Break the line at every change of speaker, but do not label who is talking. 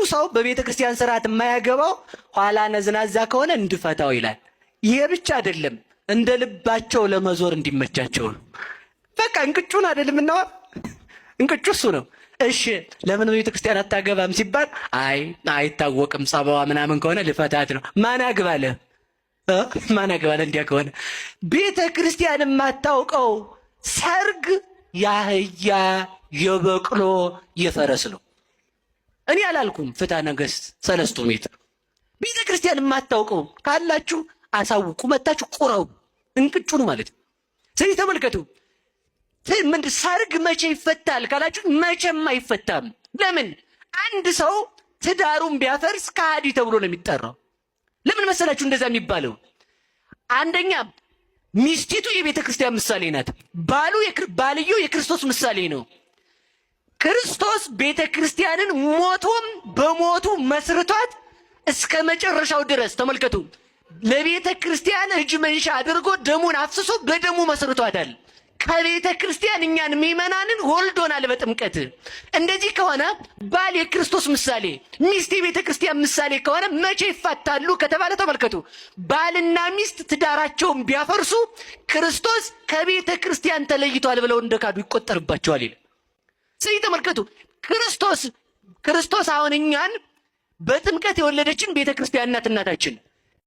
ሰው በቤተ ክርስቲያን ስርዓት የማያገባው ኋላ ነዝናዛ ከሆነ እንድፈታው ይላል። ይሄ ብቻ አይደለም፣ እንደ ልባቸው ለመዞር እንዲመቻቸው ነው። በቃ እንቅጩን አይደለም እና እንቅጩ እሱ ነው። እሺ ለምን በቤተ ክርስቲያን አታገባም ሲባል አይታወቅም ጸባዋ ምናምን ከሆነ ልፈታት ነው። ማን ያግባለ? ማን ያግባለ? እንዲያ ከሆነ ቤተ ክርስቲያን የማታውቀው ሰርግ የአህያ የበቅሎ የፈረስ ነው። እኔ አላልኩም ፍትሐ ነገሥት 3 ሜትር። ቤተ ክርስቲያን የማታውቀው ካላችሁ አሳውቁ፣ መታችሁ ቁረው። እንቅጩ ነው ማለት ነው። ስለዚህ ተመልከቱ፣ ሰርግ መቼ ይፈታል ካላችሁ መቼም አይፈታም። ለምን? አንድ ሰው ትዳሩን ቢያፈርስ ከሃዲ ተብሎ ነው የሚጠራው። ለምን መሰላችሁ እንደዛ የሚባለው? አንደኛ ሚስቲቱ የቤተ ክርስቲያን ምሳሌ ናት። ባልየው የክርስቶስ ምሳሌ ነው። ክርስቶስ ቤተ ክርስቲያንን ሞቶም በሞቱ መስርቷት እስከ መጨረሻው ድረስ ተመልከቱ። ለቤተ ክርስቲያን እጅ መንሻ አድርጎ ደሙን አፍስሶ በደሙ መስርቷታል። ከቤተ ክርስቲያን እኛን ምእመናንን ወልዶናል በጥምቀት። እንደዚህ ከሆነ ባል የክርስቶስ ምሳሌ፣ ሚስት የቤተ ክርስቲያን ምሳሌ ከሆነ መቼ ይፋታሉ ከተባለ ተመልከቱ። ባልና ሚስት ትዳራቸውን ቢያፈርሱ ክርስቶስ ከቤተ ክርስቲያን ተለይቷል ብለው እንደካዱ ይቆጠርባቸዋል ይላል። ስለዚህ ተመልከቱ፣ ክርስቶስ አሁን እኛን በጥምቀት የወለደችን ቤተ ክርስቲያን ናት እናታችን።